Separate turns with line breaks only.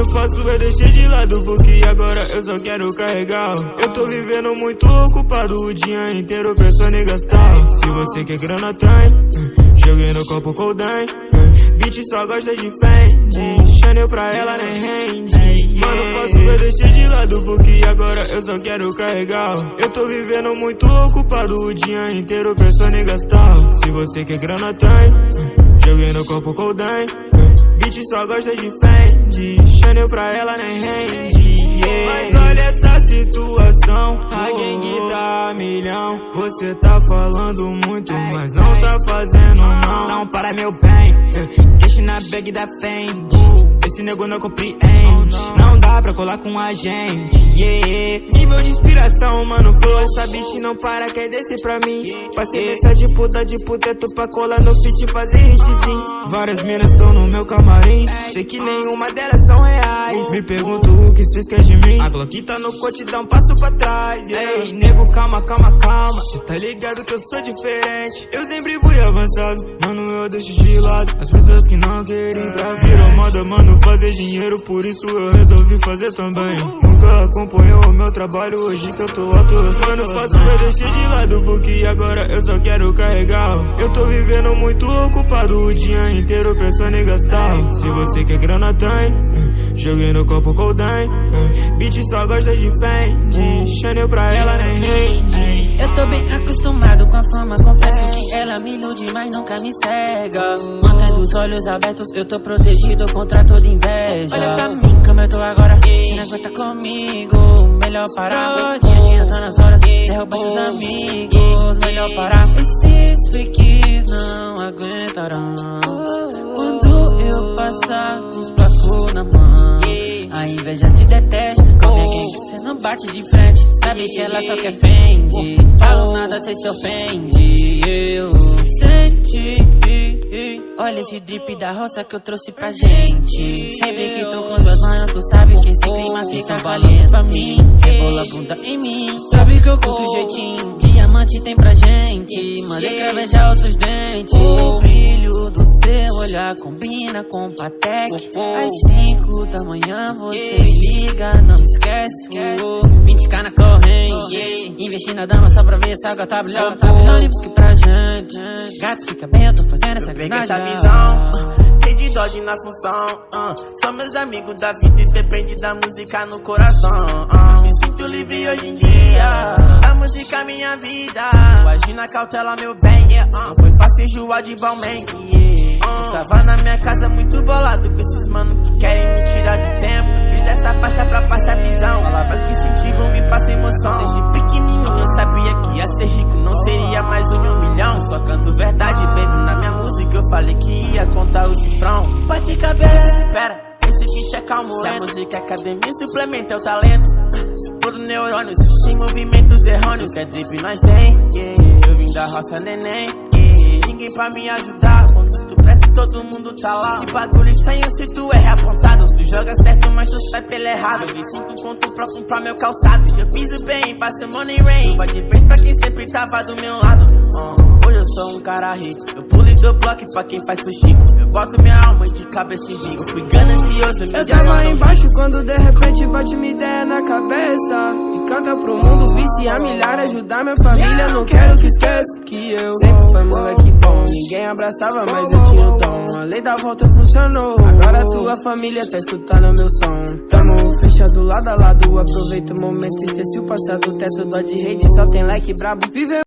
Mano, faço eu deixei de lado porque agora eu só quero carregar. Eu tô vivendo muito ocupado o dia inteiro pensando em gastar. Se você quer grana, tem. Joguei no copo Coldine. Bitch só gosta de Fendi. Chanel pra ela nem rende. Mano, faço eu deixei de lado porque agora eu só quero carregar. Eu tô vivendo muito ocupado o dia inteiro pensando em gastar. Se você quer grana, tem. Joguei no copo Coldine. Bitch só gosta de Fendi. Chanel pra ela nem rende. Mas olha essa situação, a gangue tá a milhão. Você tá falando muito, mas não tá fazendo não.
Não para meu bem, deixa na bag da Fendi. Esse nego não compreende, não dá pra colar com a gente.
Nível de inspiração, mano, flow. Essa bitch não para, quer descer pra mim. Passei mensagem puta de puteto pra colar no feat e fazer hitzinho. Várias minas estão no meu camarim, sei que nenhuma delas são reais. Me pergunto o que cês querem de mim. A Glock tá no cote, dá um passo pra trás. Ei, nego, calma, calma, calma. Cê tá ligado que eu sou diferente. Eu sempre fui avançado, mano, eu deixo de lado as pessoas que não querem pra virou moda, mano, fazer dinheiro. Por isso eu resolvi fazer também. Nunca acompanhou o meu trabalho, hoje que eu tô alto. Mano, faço eu deixei de lado porque agora eu só quero carregar. Eu tô vivendo muito ocupado o dia inteiro pensando em gastar. Se você quer grana, tem. Joguei no copo Coldine. Bitch só gosta de Fendi. Chanel pra ela nem rende.
Eu tô bem acostumado com a fama, confesso que ela me ilude, mas nunca me cega. Mantendo os olhos abertos, eu tô protegido contra toda inveja. Olha pra mim como eu tô agora, se não aguenta comigo, melhor parar. Minha dia tá nas horas, derruba seus amigos, melhor parar. Esses fakes não aguentarão quando eu passar com os placos na mão. A inveja te detesta, com minha gangue cê não bate de frente. Sabe que ela só quer Fendi, falo nada, cê se ofende. Eu senti, olha esse drip da roça que eu trouxe pra gente. Sempre que tô com duas manos, tu sabe que esse clima fica valendo pra mim. Rebola a bunda em mim, sabe que eu curto o jeitinho. Diamante tem pra gente, mandei cravejar outros dentes. O brilho do seu olhar combina com Patek. Às 5 da manhã você liga, não me esquece. 20k na corrente, investi na dama só pra ver essa água tá brilhando. Tá brilhando e busque pra gente. Gato fica bem, eu tô fazendo essa
Pega essa visão, rede Dodge na função. São meus amigos da vida e depende da música no coração. Me sinto livre hoje em dia, a música é minha vida. Agi na cautela, meu bem, não foi fácil enjoar de Balmain. Eu tava na minha casa muito bolado com esses manos que querem me tirar do tempo. Fiz essa faixa pra passar visão, palavras que incentivam me passam emoção. Desde pequenininho eu sabia que ia ser rico, não seria mais um milhão. Só canto verdade, baby, na minha música eu falei que ia contar o cifrão. Bate cabeça, espera, esse beat é calmo. Se a música é academia, suplementa o talento. Explodo neurônios, sem movimentos errôneos. Que é drip nós tem, eu vim da roça, neném. Ninguém pra me ajudar, quando tu cresce todo mundo tá lá. Que bagulho estranho se tu é reapontado. Tu joga certo, mas tu sai pela errada. Joguei 5 conto pra comprar meu calçado. Já piso bem, passo money rain. Vai de preço pra quem sempre tava do meu lado. Hoje eu sou um cara rico, eu pulei do bloco pra quem faz suchico. Eu boto minha alma de cabeça em bico. Eu fui ganancioso, meu
Deus. Eu tava embaixo quando de repente bate uma ideia na cabeça. De cantar pro mundo, viciar milhar, ajudar minha família. Não quero que esqueça que eu sempre fui moleque bom. Ninguém abraçava, mas eu tinha o dom. A lei da volta funcionou. Agora tua família tá escutando meu som. Tamo fechado lado a lado. Aproveita o momento, esquece o passado. Teto Dodge rede, só tem like brabo. Vive